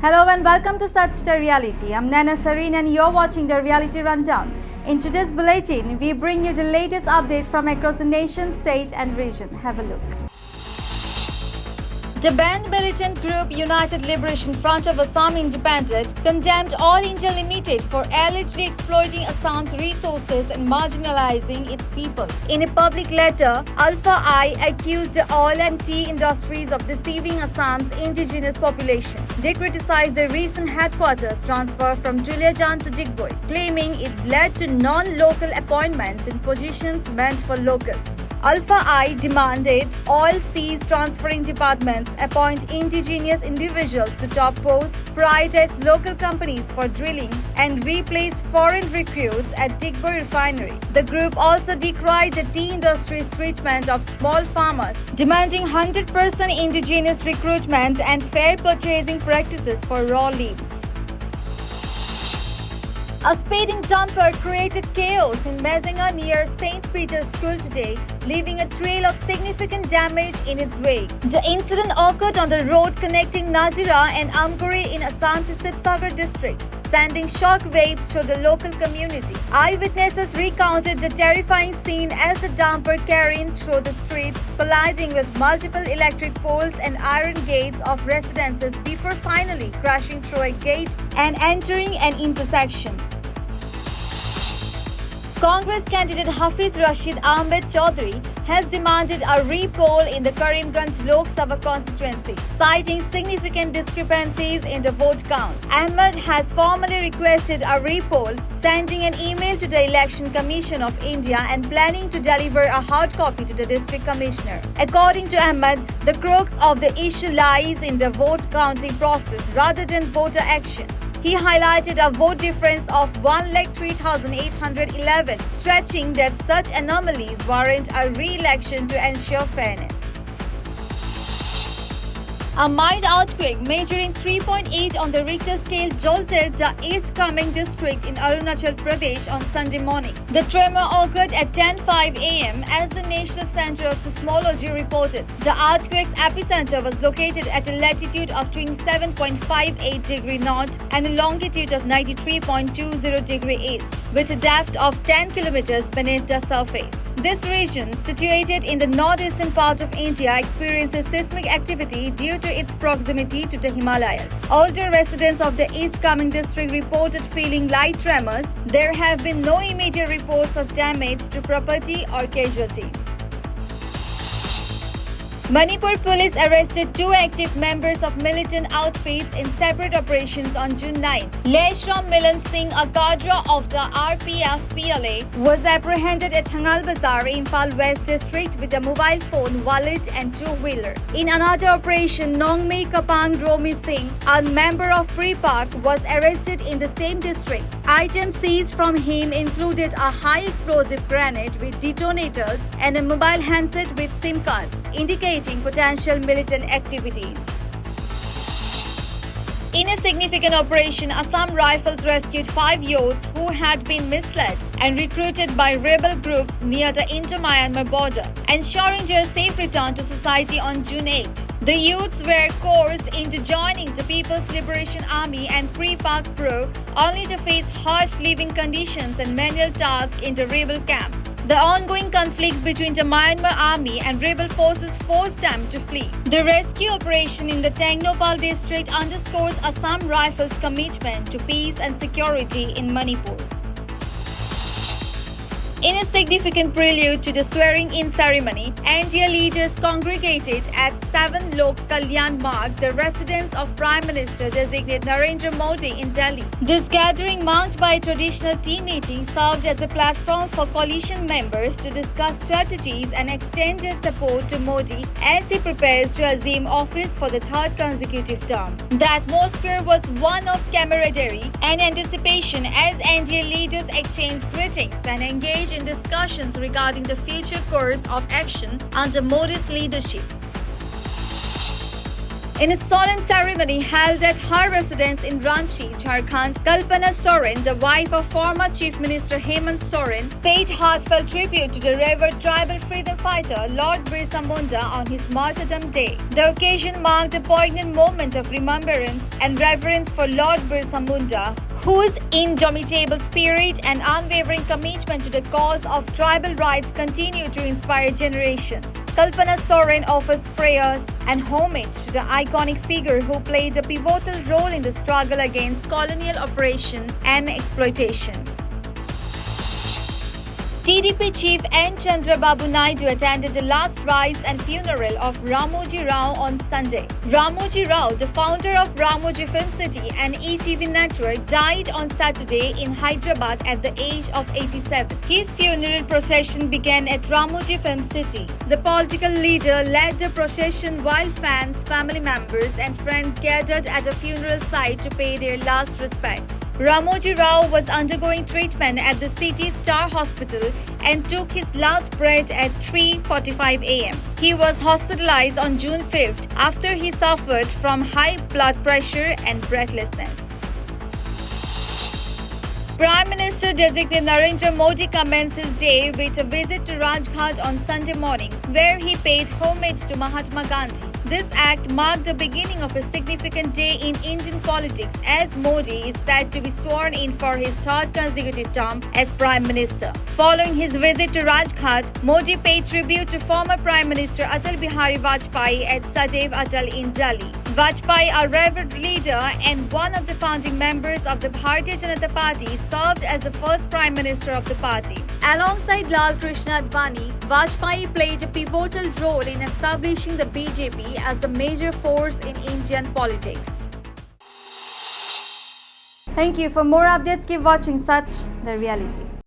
Hello and welcome to Such the Reality. I'm Nana Sareen and you're watching the Reality Rundown. In today's bulletin, we bring you the latest update from across the nation, state and region. Have a look. The banned militant group United Liberation Front of Assam Independent condemned All India Limited for allegedly exploiting Assam's resources and marginalizing its people. In a public letter, Alpha I accused the oil and tea industries of deceiving Assam's indigenous population. They criticized the recent headquarters transfer from Duliajan to Digboi, claiming it led to non-local appointments in positions meant for locals. Alpha I demanded oil seas transferring departments appoint indigenous individuals to top posts, prioritize local companies for drilling, and replace foreign recruits at Digboi refinery. The group also decried the tea industry's treatment of small farmers, demanding 100% indigenous recruitment and fair purchasing practices for raw leaves. A speeding dumper created chaos in Mezenga near St. Peter's School today, leaving a trail of significant damage in its wake. The incident occurred on the road connecting Nazira and Amguri in Assam's Sibsagar district, sending shock waves through the local community. Eyewitnesses recounted the terrifying scene as the dumper careened through the streets, colliding with multiple electric poles and iron gates of residences before finally crashing through a gate and entering an intersection. Congress candidate Hafiz Rashid Ahmed Chaudhary has demanded a re-poll in the Karimganj Lok Sabha constituency, citing significant discrepancies in the vote count. Ahmed has formally requested a re-poll, sending an email to the Election Commission of India and planning to deliver a hard copy to the district commissioner. According to Ahmed, the crux of the issue lies in the vote counting process rather than voter actions. He highlighted a vote difference of 1,03,811, stretching that such anomalies warrant a re-election to ensure fairness. A mild earthquake measuring 3.8 on the Richter scale jolted the East Kameng district in Arunachal Pradesh on Sunday morning. The tremor occurred at 10:05 a.m. as the National Center of Seismology reported. The earthquake's epicenter was located at a latitude of 27.58 degree north and a longitude of 93.20 degree east, with a depth of 10 kilometers beneath the surface. This region, situated in the northeastern part of India, experiences seismic activity due to its proximity to the Himalayas. Older residents of the East Kameng district reported feeling light tremors. There have been no immediate reports of damage to property or casualties. Manipur police arrested two active members of militant outfits in separate operations on June 9. Leshram Milan Singh, a cadre of the RPF-PLA, was apprehended at Thangal Bazar, Imphal West district with a mobile phone, wallet and two-wheeler. In another operation, Nongmei Kapang Romi Singh, a member of Pre-Pak, was arrested in the same district. Items seized from him included a high-explosive grenade with detonators and a mobile handset with SIM cards, indicating potential militant activities. In a significant operation, Assam Rifles rescued 5 youths who had been misled and recruited by rebel groups near the Indo-Myanmar border, ensuring their safe return to society on June 8. The youths were coerced into joining the People's Liberation Army and Pre-Pak Pro, only to face harsh living conditions and manual tasks in the rebel camps. The ongoing conflict between the Myanmar army and rebel forces forced them to flee. The rescue operation in the Tengnopal district underscores Assam Rifles' commitment to peace and security in Manipur. In a significant prelude to the swearing-in ceremony, NDA leaders congregated at 7 Lok Kalyan Marg, the residence of Prime Minister-designate Narendra Modi in Delhi. This gathering, marked by a traditional tea meeting, served as a platform for coalition members to discuss strategies and extend their support to Modi as he prepares to assume office for the third consecutive term. The atmosphere was one of camaraderie and anticipation as NDA leaders exchanged greetings and engaged in discussions regarding the future course of action under Modi's leadership. In a solemn ceremony held at her residence in Ranchi, Jharkhand, Kalpana Soren, the wife of former Chief Minister Hemant Soren, paid heartfelt tribute to the revered tribal freedom fighter Lord Birsa Munda on his martyrdom day. The occasion marked a poignant moment of remembrance and reverence for Lord Birsa Munda, whose indomitable spirit and unwavering commitment to the cause of tribal rights continue to inspire generations. Kalpana Soren offers prayers and homage to the iconic figure who played a pivotal role in the struggle against colonial oppression and exploitation. TDP chief N. Chandrababu Naidu attended the last rites and funeral of Ramoji Rao on Sunday. Ramoji Rao, the founder of Ramoji Film City and ETV Network, died on Saturday in Hyderabad at the age of 87. His funeral procession began at Ramoji Film City. The political leader led the procession while fans, family members and friends gathered at a funeral site to pay their last respects. Ramoji Rao was undergoing treatment at the City Star Hospital and took his last breath at 3:45 a.m. He was hospitalized on June 5th after he suffered from high blood pressure and breathlessness. Prime Minister-designate Narendra Modi commenced his day with a visit to Rajghat on Sunday morning, where he paid homage to Mahatma Gandhi. This act marked the beginning of a significant day in Indian politics as Modi is said to be sworn in for his third consecutive term as Prime Minister. Following his visit to Rajghat, Modi paid tribute to former Prime Minister Atal Bihari Vajpayee at Sadaiv Atal in Delhi. Vajpayee, a revered leader and one of the founding members of the Bharatiya Janata Party, served as the first Prime Minister of the party. Alongside Lal Krishna Advani, Vajpayee played a pivotal role in establishing the BJP as the major force in Indian politics. Thank you. For more updates, keep watching Such the Reality.